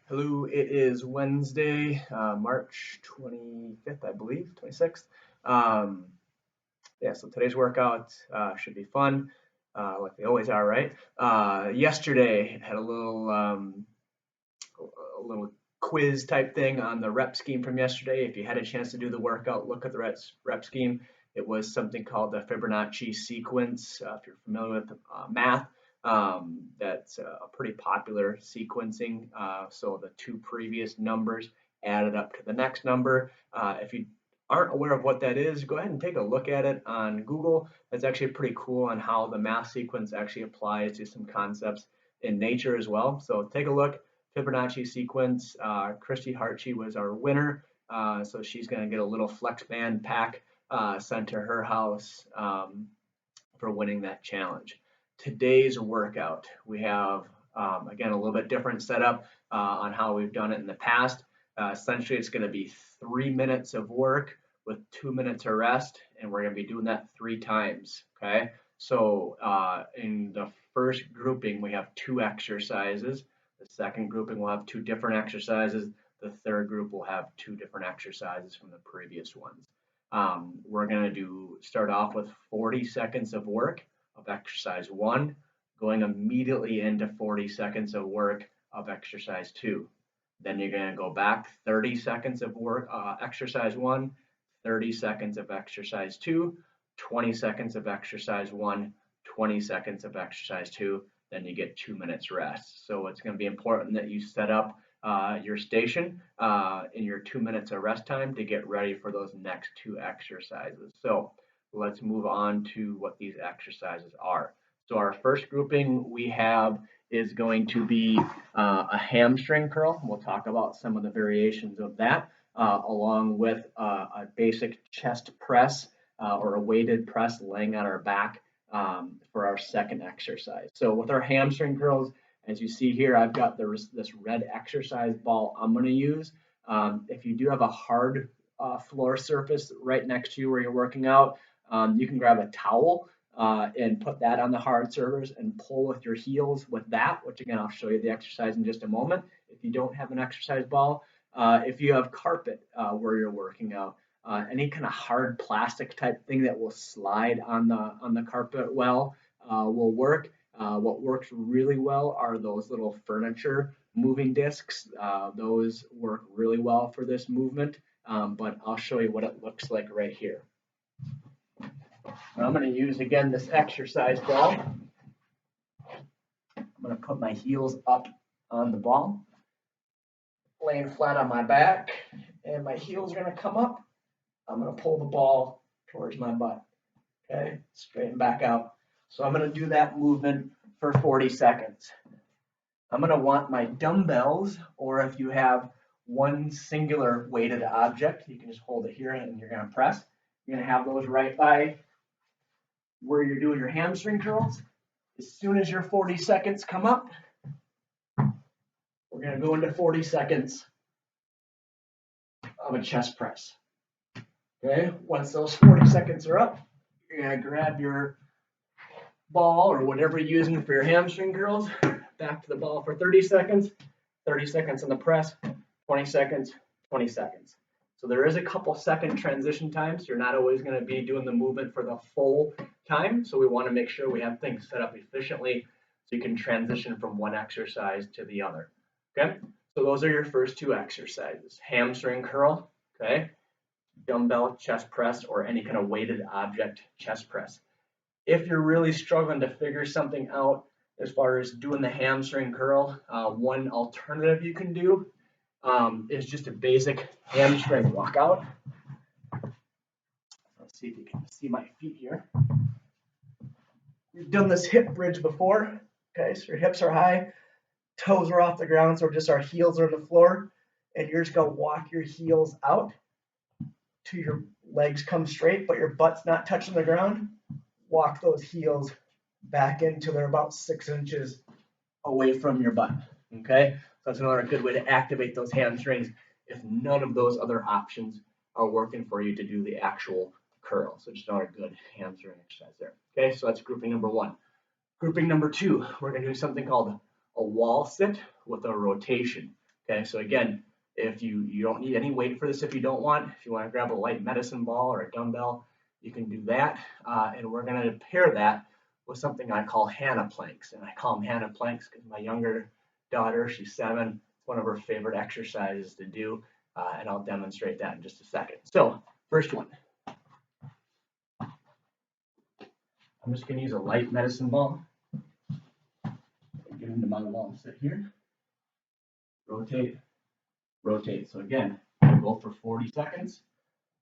Hello, it is Wednesday, March 25th, I believe, 26th. Um, yeah, so today's workout should be fun, like they always are, right? Yesterday had a little quiz type thing on the rep scheme from yesterday. If you had a chance to do the workout, look at the rep scheme. It was something called the Fibonacci sequence. If you're familiar with math, that's a pretty popular sequencing. So the two previous numbers added up to the next number. If you aren't aware of what that is, go ahead and take a look at it on Google. That's actually pretty cool on how the math sequence actually applies to some concepts in nature as well. So take a look. Fibonacci sequence. Christy Hartshee was our winner, so she's going to get a little flex band pack sent to her house for winning that challenge. Today's workout, we have again a little bit different setup on how we've done it in the past. Essentially, it's going to be 3 minutes of work with 2 minutes of rest, and we're going to be doing that 3 times. Okay, so in the first grouping, we have 2 exercises. The second grouping will have 2 different exercises. The third group will have 2 different exercises from the previous ones. We're going to start off with 40 seconds of work of exercise 1, going immediately into 40 seconds of work of exercise 2. Then you're going to go back 30 seconds of work, exercise 1, 30 seconds of exercise 2, 20 seconds of exercise 1, 20 seconds of exercise 2, then you get 2 minutes rest. So it's going to be important that you set up your station in your 2 minutes of rest time to get ready for those next 2 exercises. So let's move on to what these exercises are. So our first grouping we have is going to be a hamstring curl. We'll talk about some of the variations of that, along with a basic chest press or a weighted press laying on our back for our second exercise. So with our hamstring curls, as you see here, I've got this red exercise ball I'm going to use. If you do have a hard floor surface right next to you where you're working out, you can grab a towel and put that on the hard surface and pull with your heels with that, which again, I'll show you the exercise in just a moment. If you don't have an exercise ball, if you have carpet where you're working out, any kind of hard plastic type thing that will slide on the carpet well will work. What works really well are those little furniture moving discs. Those work really well for this movement, but I'll show you what it looks like right here. I'm going to use again this exercise ball. I'm going to put my heels up on the ball, laying flat on my back, and my heels are going to come up. I'm going to pull the ball towards my butt, okay, straighten back out. So I'm going to do that movement for 40 seconds. I'm going to want my dumbbells, or if you have one singular weighted object, you can just hold it here and you're going to press. You're going to have those right by where you're doing your hamstring curls. As soon as your 40 seconds come up, we're going to go into 40 seconds of a chest press. Okay, once those 40 seconds are up, you're going to grab your ball or whatever you're using for your hamstring curls, back to the ball for 30 seconds, 30 seconds on the press, 20 seconds, 20 seconds. So there is a couple second transition times. You're not always going to be doing the movement for the full time. So we want to make sure we have things set up efficiently so you can transition from one exercise to the other. Okay, so those are your first 2 exercises: hamstring curl, okay, dumbbell chest press, or any kind of weighted object chest press. If you're really struggling to figure something out as far as doing the hamstring curl, one alternative you can do is just a basic hamstring walkout. Let's see if you can see my feet here. We've done this hip bridge before. Okay, so your hips are high, toes are off the ground, so just our heels are on the floor, and you're just gonna walk your heels out till your legs come straight, but your butt's not touching the ground. Walk those heels back until they're about 6 inches away from your butt. Okay, so that's another good way to activate those hamstrings if none of those other options are working for you to do the actual curl. So just another good hamstring exercise there. Okay, so that's grouping number 1. Grouping number 2, we're going to do something called a wall sit with a rotation. Okay, so again, if you don't need any weight for this if you don't want. If you want to grab a light medicine ball or a dumbbell, you can do that. And we're going to pair that with something I call Hannah planks. And I call them Hannah planks because my younger daughter, she's 7, it's one of her favorite exercises to do. And I'll demonstrate that in just a second. So first one. I'm just going to use a light medicine ball. Get into my wall and sit here. Rotate, rotate. So again, I'll go for 40 seconds.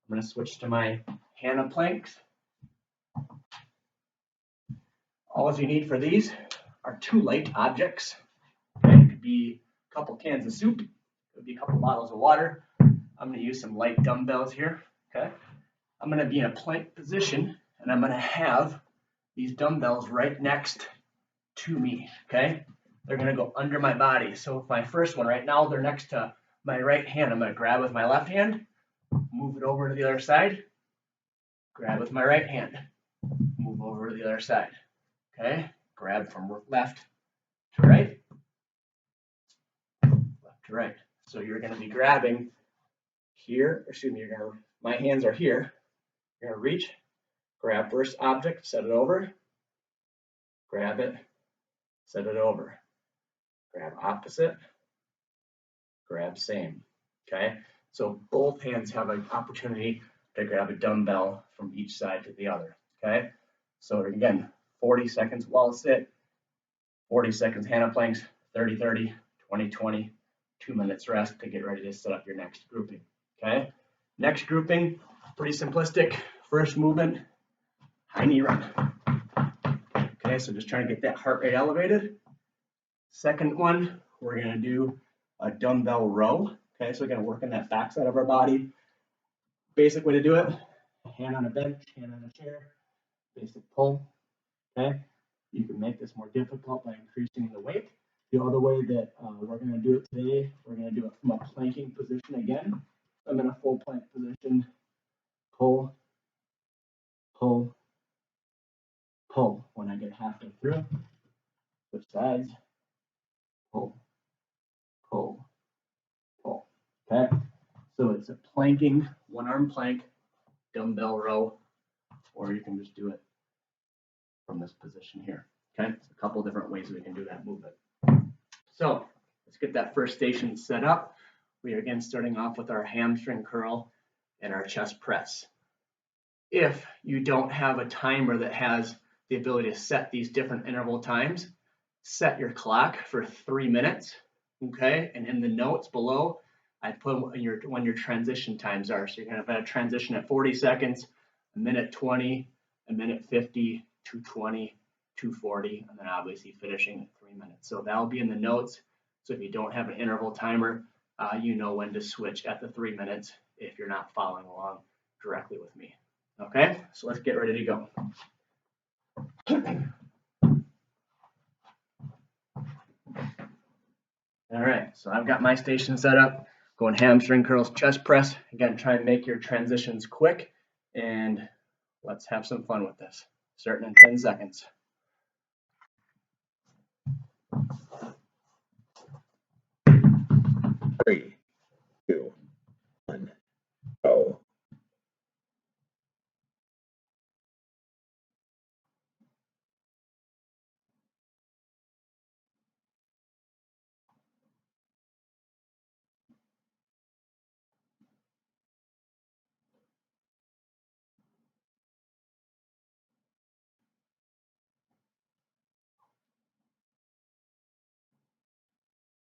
I'm going to switch to my Hannah planks. All you need for these are 2 light objects. Okay, it could be a couple cans of soup. It could be a couple bottles of water. I'm going to use some light dumbbells here. Okay, I'm going to be in a plank position, and I'm going to have these dumbbells right next to me. Okay, they're going to go under my body. So my first one right now, they're next to my right hand. I'm going to grab with my left hand, move it over to the other side, grab with my right hand, move over to the other side. Okay, grab from left to right, left to right. So you're going to be grabbing here, excuse me, my hands are here. You're going to reach, grab first object, set it over, grab it, set it over, grab opposite, grab same. Okay, so both hands have an opportunity to grab a dumbbell from each side to the other. Okay, so again, 40 seconds wall sit, 40 seconds Hannah planks, 30-30, 20-20, 2 minutes rest to get ready to set up your next grouping. Okay, next grouping, pretty simplistic. First movement, high knee run. Okay, so just trying to get that heart rate elevated. Second one, we're going to do a dumbbell row. Okay, so we're going to work on that back side of our body. Basic way to do it, hand on a bench, hand on a chair, basic pull. Okay, you can make this more difficult by increasing the weight. The other way that we're going to do it today, we're going to do it from a planking position again. I'm in a full plank position. Pull, pull, pull. When I get halfway through, switch sides. Pull, pull, pull. Okay, so it's a planking, 1-arm plank, dumbbell row, or you can just do it from this position here. Okay, it's a couple different ways we can do that movement. So let's get that first station set up. We are again starting off with our hamstring curl and our chest press. If you don't have a timer that has the ability to set these different interval times, set your clock for 3 minutes. Okay, and in the notes below, I put when your transition times are. So you're going to have a transition at 40 seconds, a minute 20, a minute 50, 220, 240, and then obviously finishing at 3 minutes. So that'll be in the notes. So if you don't have an interval timer, you know when to switch at the 3 minutes if you're not following along directly with me. Okay, so let's get ready to go. All right, so I've got my station set up, going hamstring curls, chest press. Again, try and make your transitions quick, and let's have some fun with this. Starting in 10 seconds. 3, 2, 1, go.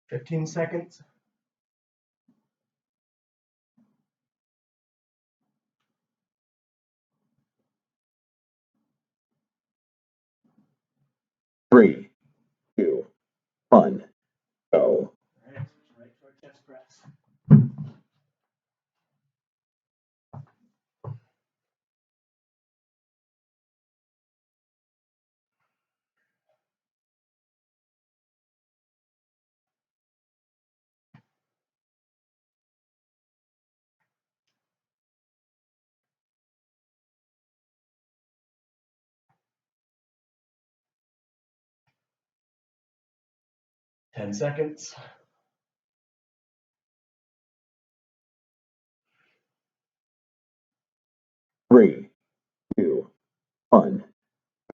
Fifteen seconds. 3, 2, 1, go. All right, right to our chest press. 10 seconds. 3, 2, 1,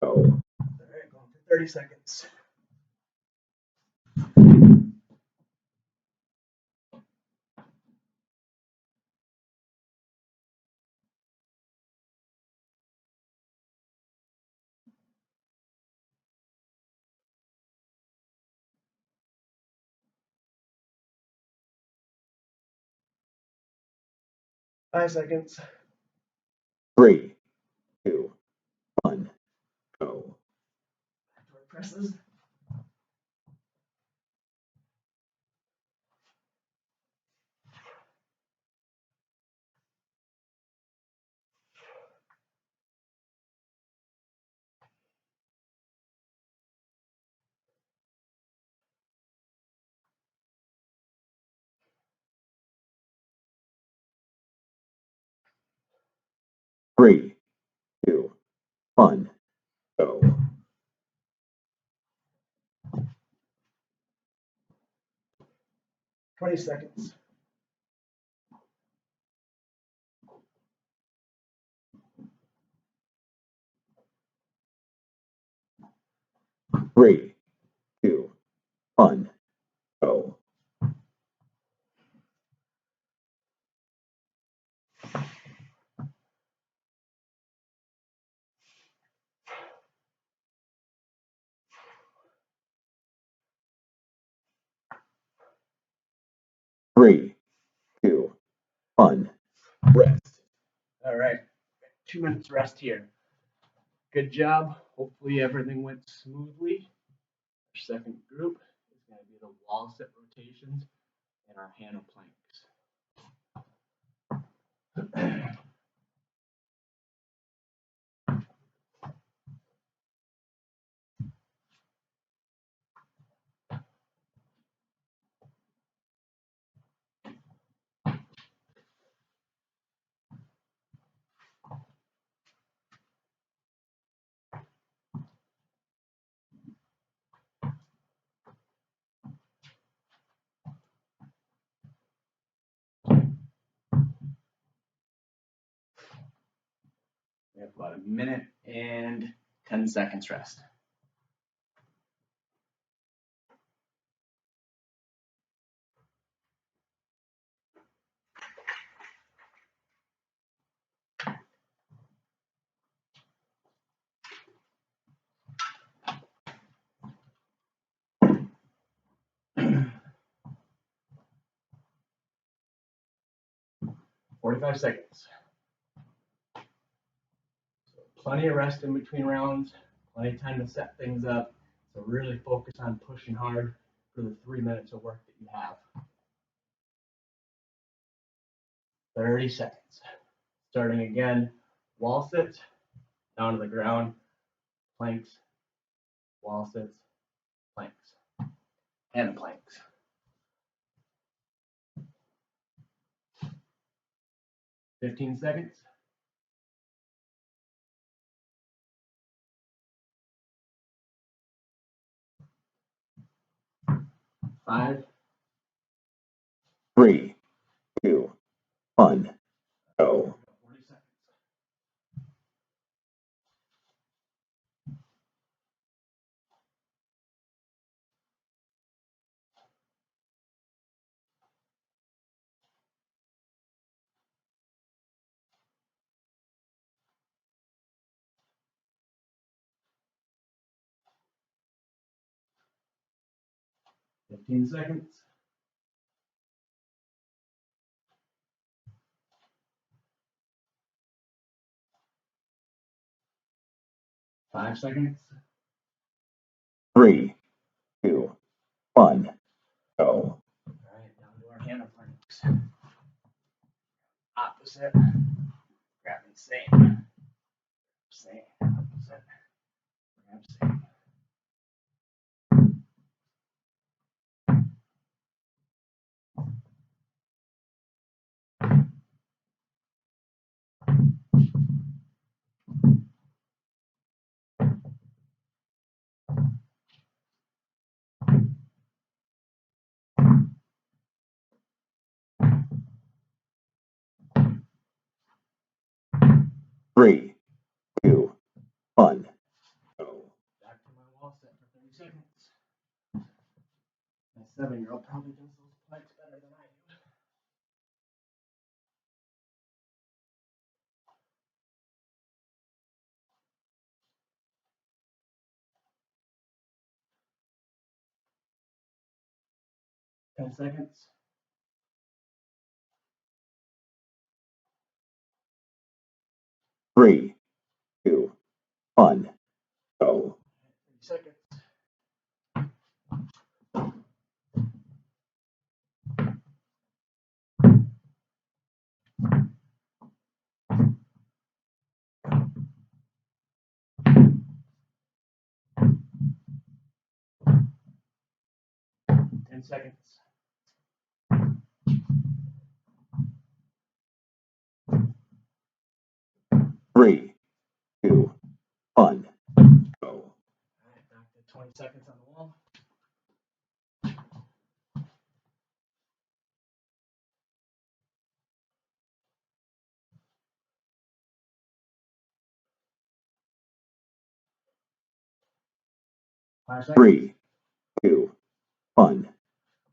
go. All right, going for 30 seconds. 5 seconds. 3, 2, 1, go. Backdoor presses. 3, 2, 1, go. 20 seconds. 3, 2, 1, go. 3, 2, 1, rest. All right, 2 minutes rest here. Good job. Hopefully everything went smoothly. Our second group is going to be the wall sit rotations and our handle planks. We have about 1 minute and 10 seconds rest. Forty-five seconds. So plenty of rest in between rounds, plenty of time to set things up. So really focus on pushing hard for the 3 minutes of work that you have. 30 seconds. Starting again, wall sits, down to the ground, planks, wall sits, planks, and planks. 15 seconds. 5, 3, 2, 1, go. 40 seconds. 15 seconds. 5 seconds. 3, 2, 1, go. All right, down to our handle planks. Opposite. Grabbing same. Same. Opposite. Grab same. 3, 2, 1, go. Back to my wall set for 30 seconds. My 7-year-old probably does those planks better than I do. Ten seconds. 3, 2, 1, go. 30 seconds. 10 seconds. 3, 2, 1, go. All right, back to 20 seconds on the wall. Five seconds. 3, 2, 1,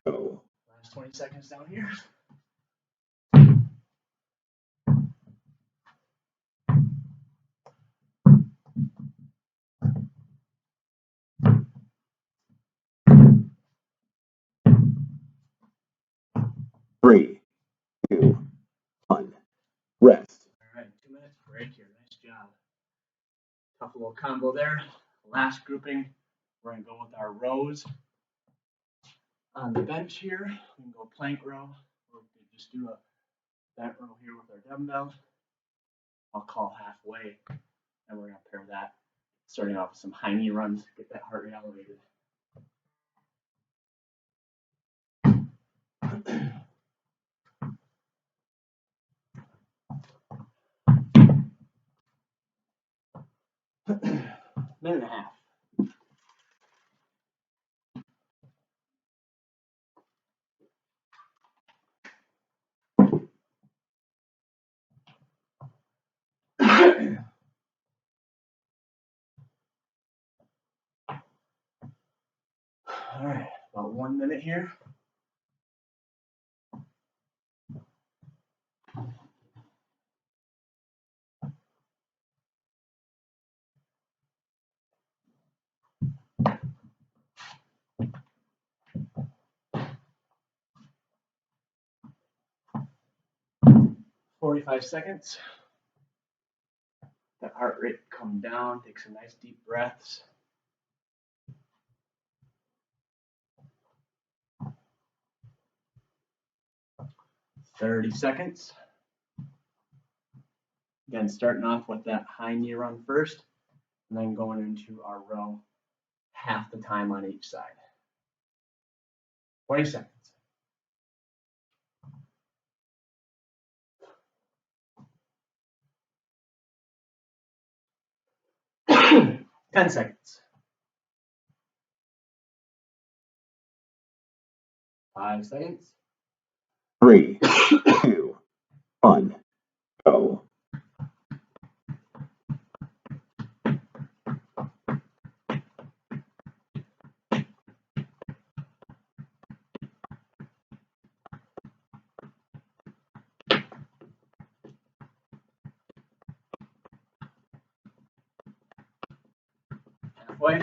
go. Last 20 seconds down here. 3, 2, 1, rest. All right, 2 minutes break here. Nice job. Tough little combo there. Last grouping, we're gonna go with our rows on the bench here. We can go plank row, or we can just do a bent row here with our dumbbell. I'll call halfway, and we're gonna pair that, starting off with some high knee runs, get that heart rate elevated. Minute and a half. All right, about 1 minute here. "45 seconds. That heart rate come down, take some nice deep breaths. 30 seconds. Again, starting off with that high knee run first, and then going into our row half the time on each side. 20 seconds. 10 seconds. 5 seconds. 3, 2, 1, go. Halfway.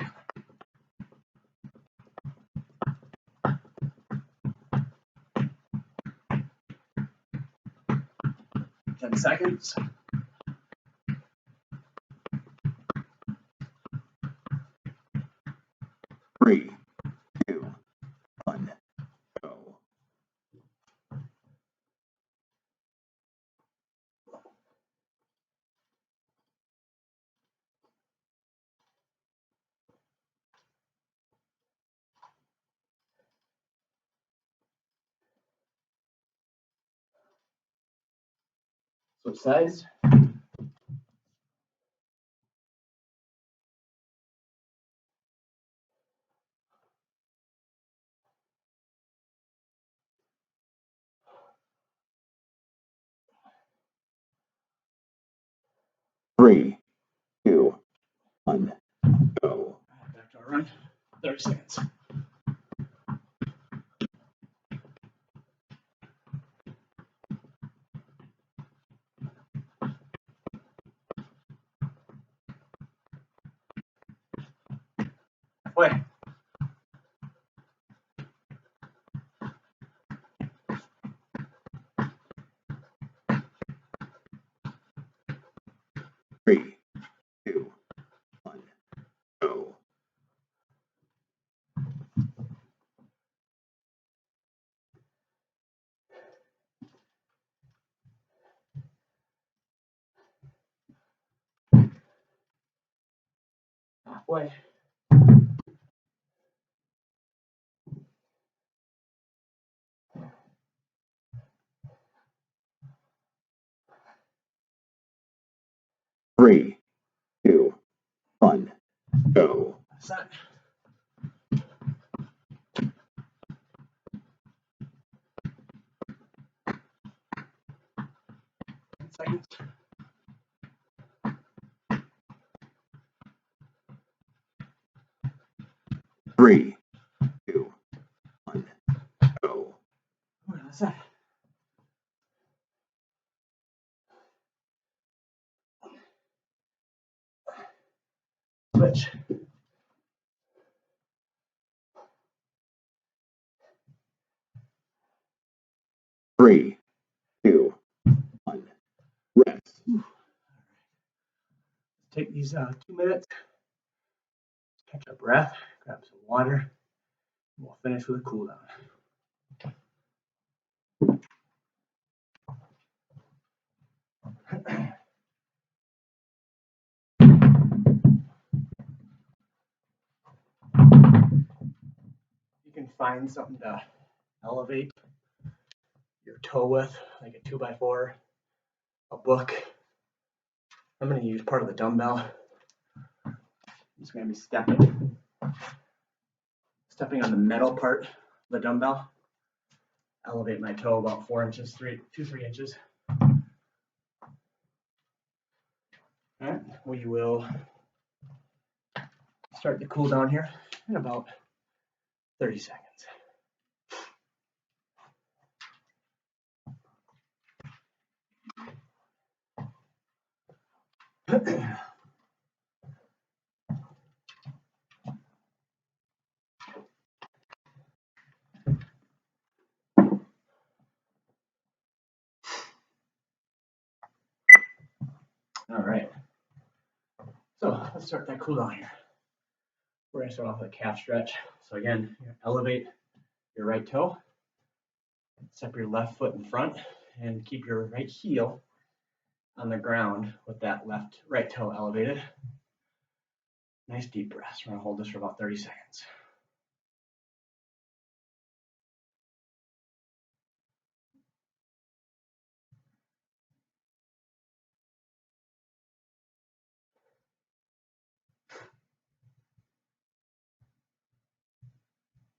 10 seconds. 3, 2, 1, go. Switch sides. 3, 2, 1, go. Back to our run. 30 seconds. Halfway. 3, 2, 1, go. 3, 2, 1, go. Set. 10 seconds. 3, 2, 1, go. Set. Switch. 3, 2, 1, rest. Take these 2 minutes. Catch our breath. Grab some water. And we'll finish with a cool down. You can find something to elevate your toe with, like a 2x4, a book. I'm going to use part of the dumbbell. I'm just going to be stepping on the metal part of the dumbbell. Elevate my toe about 4 inches, 3 inches. All right, we will start the cool down here in about 30 seconds. All right, so let's start that cool down here. We're going to start off with a calf stretch. So again, elevate your right toe, step your left foot in front, and keep your right heel on the ground with that right toe elevated. Nice deep breaths. We're going to hold this for about 30 seconds.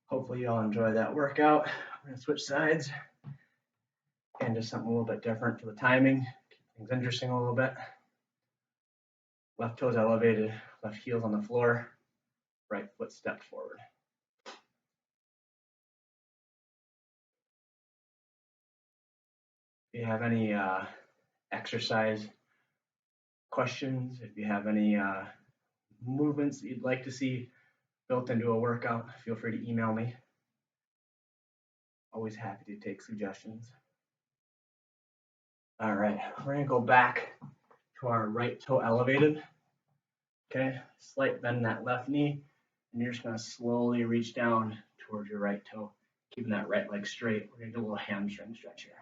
Hopefully you all enjoy that workout. We're going to switch sides and do something a little bit different for the timing. Keep things interesting a little bit. Left toes elevated, left heels on the floor, right foot stepped forward. If you have any exercise questions, if you have any movements that you'd like to see built into a workout, feel free to email me. Always happy to take suggestions. All right, we're going to go back to our right toe elevated. Okay, slight bend in that left knee, and you're just going to slowly reach down towards your right toe, keeping that right leg straight. We're going to do a little hamstring stretch here.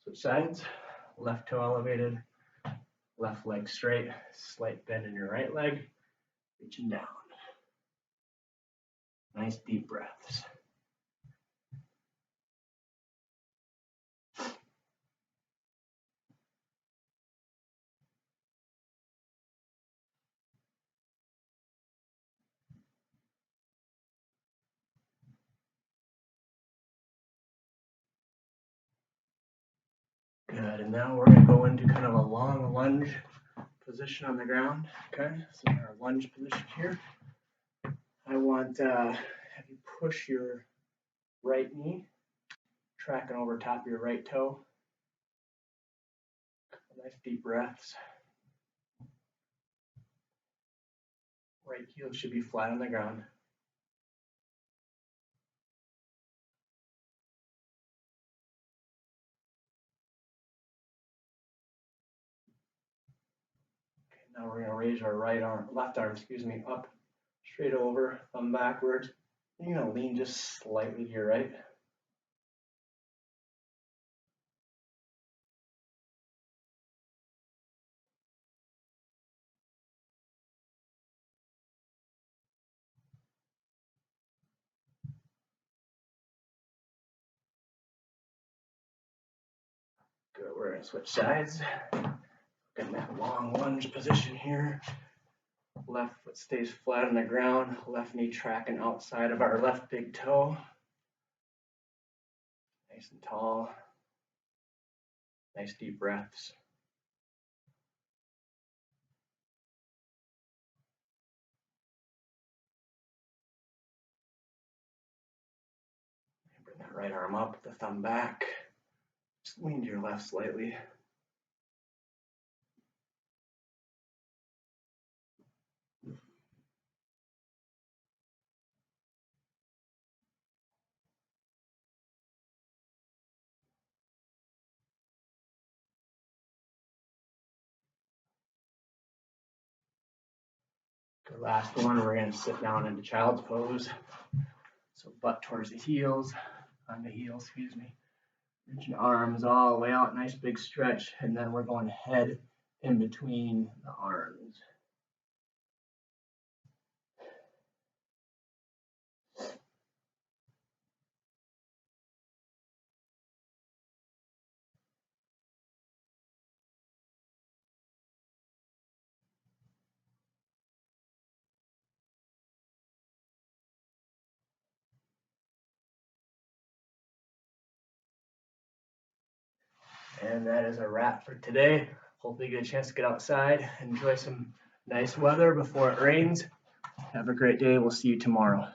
Switch sides, left toe elevated, left leg straight, slight bend in your right leg, reaching down. Nice deep breaths. and now we're going to go into kind of a long lunge position on the ground. Okay, so in our lunge position here, I want have you push your right knee, tracking over top of your right toe. Nice deep breaths. Right heel should be flat on the ground. Okay, now we're going to raise our left arm, up, straight over, thumb backwards. You're going to lean just slightly to your right. Good, we're going to switch sides. Get in that long lunge position here. Left foot stays flat on the ground, left knee tracking outside of our left big toe. Nice and tall. Nice deep breaths. Bring that right arm up, the thumb back. Just lean to your left slightly. The last one, we're going to sit down into child's pose. So butt towards the heels, on the heels, Reaching arms all the way out, nice big stretch, and then we're going head in between the arms. And that is a wrap for today. Hopefully you get a chance to get outside, enjoy some nice weather before it rains. Have a great day. We'll see you tomorrow.